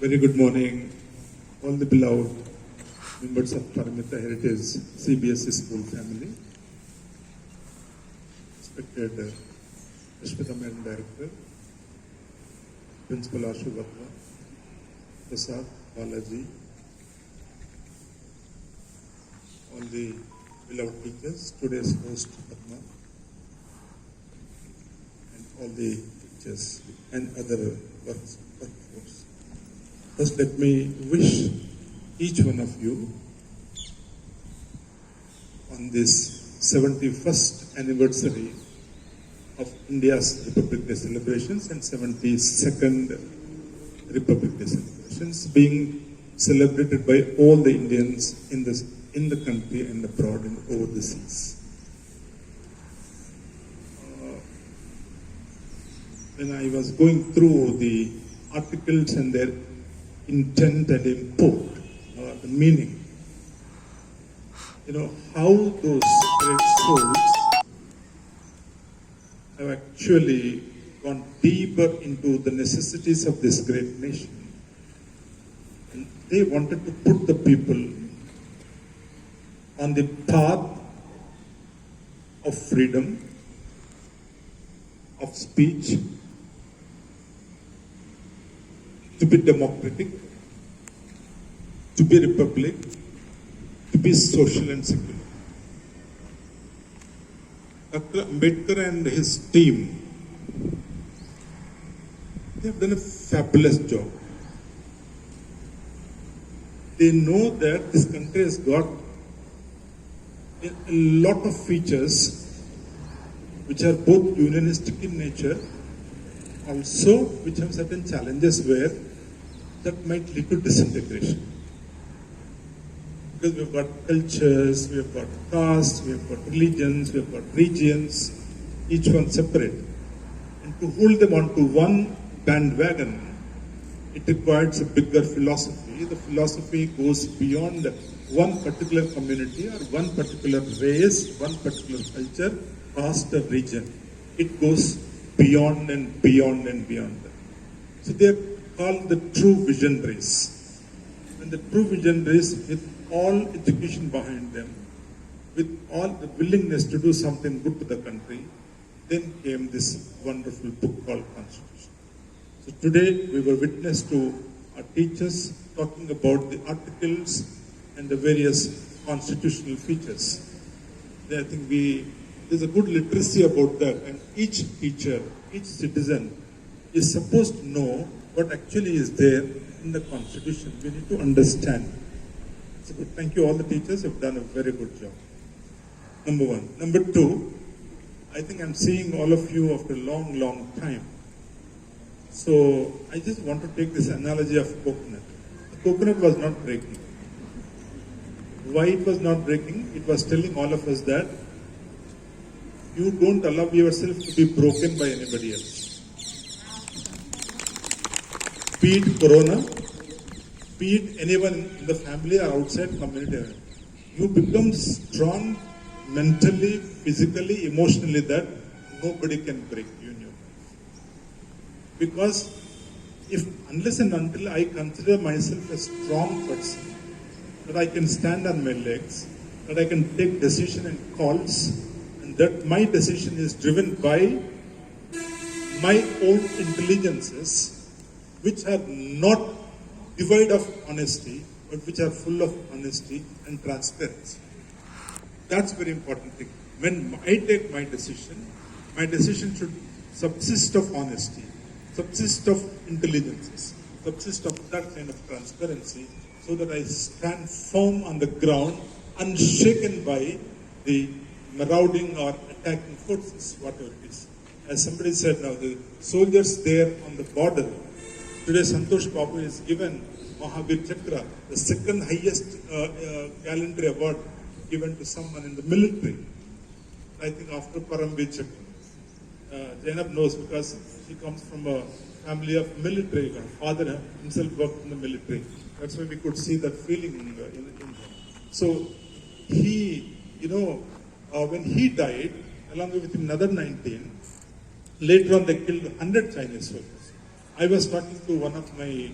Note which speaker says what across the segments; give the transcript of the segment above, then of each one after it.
Speaker 1: Very good morning, all the beloved members of Paramita Heritage CBSE school family. Respected Rashmita Madam Director, Principal Ashu Vatwa, Prasad, Balaji, all the beloved teachers, today's host Padma, and all the teachers and other workforce. First, let me wish each one of you on this 71st anniversary of India's Republic Day celebrations and 72nd Republic Day celebrations being celebrated by all the Indians in the country and abroad and over the seas. When I was going through the articles and their intent and import, the meaning, how those great souls have actually gone deeper into the necessities of this great nation. And they wanted to put the people on the path of freedom, of speech, to be democratic, to be republic, to be social and secular. Dr. Ambedkar and his team, they have done a fabulous job. They know that this country has got a lot of features which are both unionistic in nature, also which have certain challenges where that might lead to disintegration. Because we've got cultures, we've got castes, we've got religions, we've got regions, each one separate. And to hold them onto one bandwagon, it requires a bigger philosophy. The philosophy goes beyond one particular community or one particular race, one particular culture, caste or region. It goes beyond and beyond and beyond that. So they are called the true visionaries. And the true visionaries, with all education behind them, with all the willingness to do something good to the country, then came this wonderful book called Constitution. So today we were witness to our teachers talking about the articles and the various constitutional features. I think there's a good literacy about that, and each teacher, each citizen is supposed to know what actually is there in the Constitution. We need to understand. So thank you, all the teachers have done a very good job. Number one. Number two, I think I'm seeing all of you after a long, long time. So I just want to take this analogy of coconut. The coconut was not breaking. Why it was not breaking? It was telling all of us that you don't allow yourself to be broken by anybody else. Be it Corona, be it anyone in the family or outside community, you become strong mentally, physically, emotionally that nobody can break you in your life. Because unless and until I consider myself a strong person, that I can stand on my legs, that I can take decision and calls, and that my decision is driven by my own intelligences, which are not devoid of honesty, but which are full of honesty and transparency. That's a very important thing. When I take my decision should subsist of honesty, subsist of intelligences, subsist of that kind of transparency, so that I stand firm on the ground, unshaken by the marauding or attacking forces, whatever it is. As somebody said now, the soldiers there on the border, today Santosh Babu is given Mahavir Chakra, the second highest gallantry award given to someone in the military. I think after Paramita Chakra. Zainab knows because she comes from a family of military. Her father himself worked in the military. That's why we could see that feeling in him. So he, when he died, along with another 19, later on they killed 100 Chinese soldiers. I was talking to one of my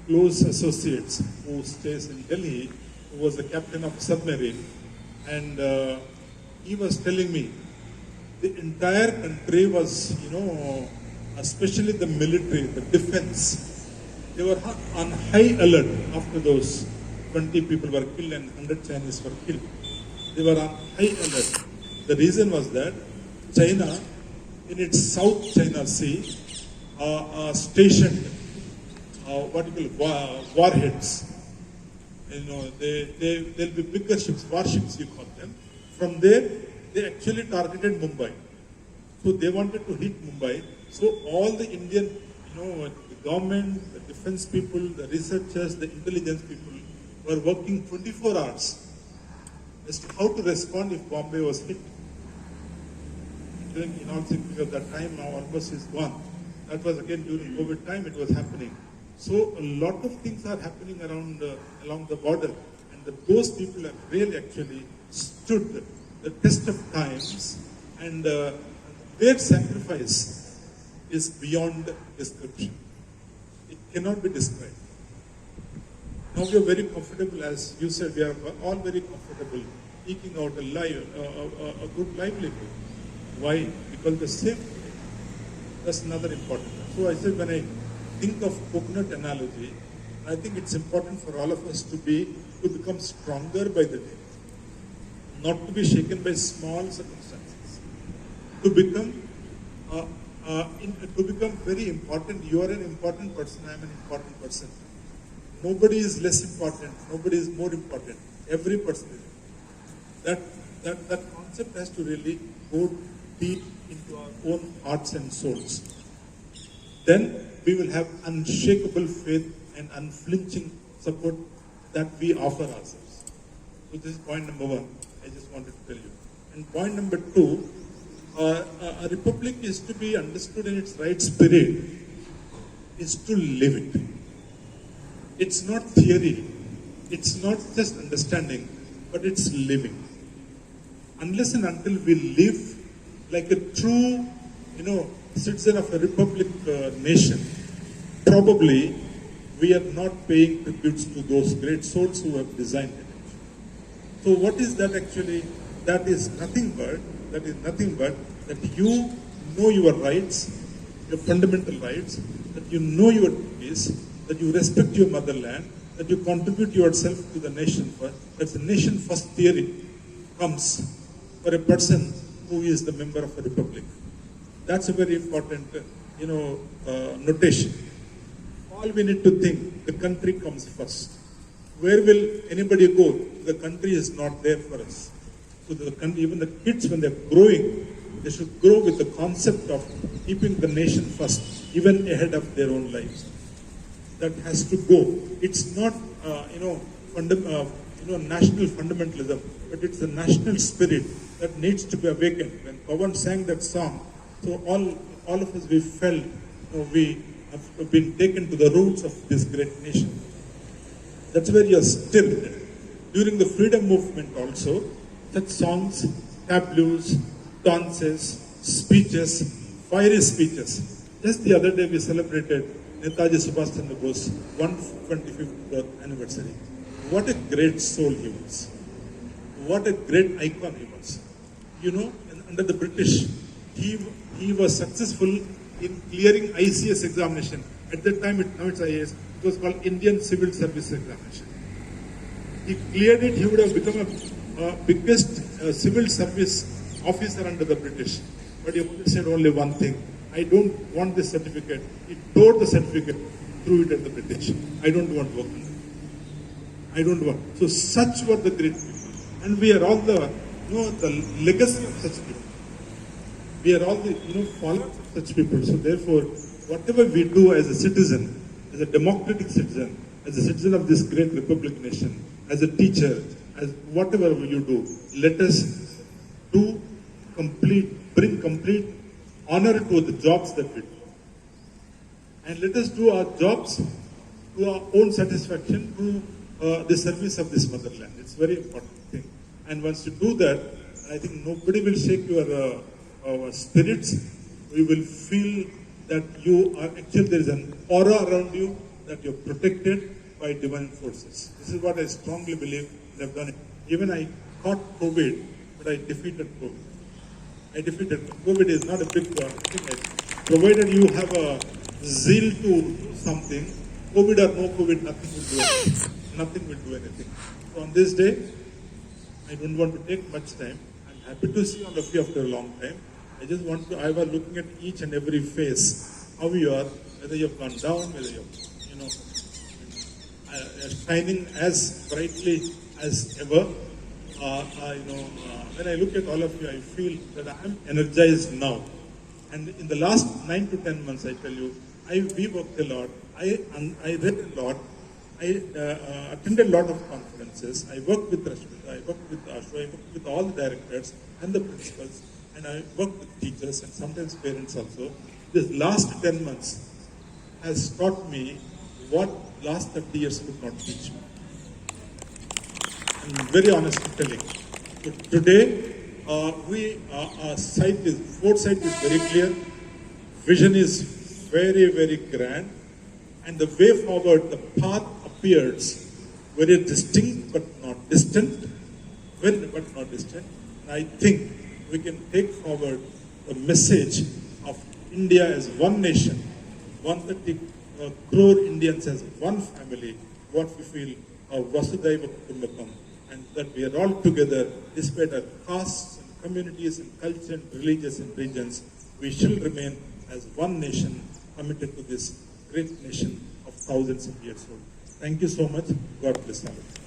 Speaker 1: close associates who stays in Delhi, who was the captain of submarine, and he was telling me the entire country was, especially the military, the defense, they were on high alert after those 20 people were killed and 100 Chinese were killed. They were on high alert. The reason was that China, in its South China Sea, stationed warheads. They'll be bigger ships, warships you call them. From there, they actually targeted Mumbai. So they wanted to hit Mumbai. So all the Indian, the government, the defense people, the researchers, the intelligence people were working 24 hours as to how to respond if Bombay was hit. In all significance, that time now almost is gone. That was again during COVID time, it was happening. So a lot of things are happening around along the border, and those people have really actually stood the test of times, and their sacrifice is beyond description. It cannot be described. Now we are very comfortable, as you said, we are all very comfortable eking out a good livelihood. Why? Because the same. That's another important. So I said, when I think of coconut analogy, I think it's important for all of us to become stronger by the day, not to be shaken by small circumstances, to become very important. You are an important person. I am an important person. Nobody is less important. Nobody is more important. Every person is. That concept has to really go deep into our own hearts and souls. Then we will have unshakable faith and unflinching support that we offer ourselves. So this is point number one. I just wanted to tell you. And point number two, a republic is to be understood in its right spirit, is to live it. It's not theory. It's not just understanding, but it's living. Unless and until we live like a true, citizen of a republic nation, probably we are not paying tributes to those great souls who have designed it. So what is that actually? That is nothing but that you know your rights, your fundamental rights, that you know your duties, that you respect your motherland, that you contribute yourself to the nation first. That's the nation first theory comes for a person who is the member of a republic. That's a very important, notation. All we need to think, the country comes first. Where will anybody go? The country is not there for us. So even the kids, when they're growing, they should grow with the concept of keeping the nation first, even ahead of their own lives. That has to go. It's not, national fundamentalism, but it's the national spirit that needs to be awakened. When Pawan sang that song, so all of us, we felt, we have been taken to the roots of this great nation. That's where you're still. During the freedom movement also, such songs, tableaus, dances, speeches, fiery speeches. Just the other day we celebrated Netaji Subhash Chandra Bose 125th birth anniversary. What a great soul he was. What a great icon he was. Under the British, he was successful in clearing ICS examination. At that time, it's IAS. It was called Indian Civil Service Examination. He cleared it. He would have become a biggest civil service officer under the British. But he said only one thing: I don't want this certificate. He tore the certificate, threw it at the British. I don't want work. I don't want. So such were the great people, and we are all the legacy of such people. We are all the followers of such people. So therefore, whatever we do as a citizen, as a democratic citizen, as a citizen of this great republic nation, as a teacher, as whatever you do, let us bring complete honor to the jobs that we do. And let us do our jobs to our own satisfaction, to the service of this motherland. It's a very important thing. And once you do that, I think nobody will shake your spirits. We will feel that you are actually, there is an aura around you, that you're protected by divine forces. This is what I strongly believe they've done. Even I caught COVID, but I defeated COVID. I defeated COVID is not a big thing. Provided you have a zeal to do something, COVID or no COVID, nothing will do anything. Nothing will do anything. So on this day, I don't want to take much time. I'm happy to see all of you after a long time. I just want to, I was looking at each and every face, how you are, whether you've gone down, whether you're, shining as brightly as ever. When I look at all of you, I feel that I am energized now. And in the last 9 to 10 months, I tell you, we worked a lot. I read a lot. I attended a lot of conferences. I worked with Rashmita, I worked with Ashu, I worked with all the directors and the principals, and I worked with teachers and sometimes parents also. This last 10 months has taught me what last 30 years could not teach me. I'm very honestly telling. But today, our foresight is very clear, vision is very, very grand, and the way forward, the path appears very distinct but not distant, but not distant. And I think we can take forward the message of India as one nation, 130 crore Indians as one family, what we feel of Vasudhaiva Kutumbakam, and that we are all together, despite our castes and communities and culture and religions and regions, we shall remain as one nation committed to this great nation of thousands of years old. Thank you so much. God bless all of you.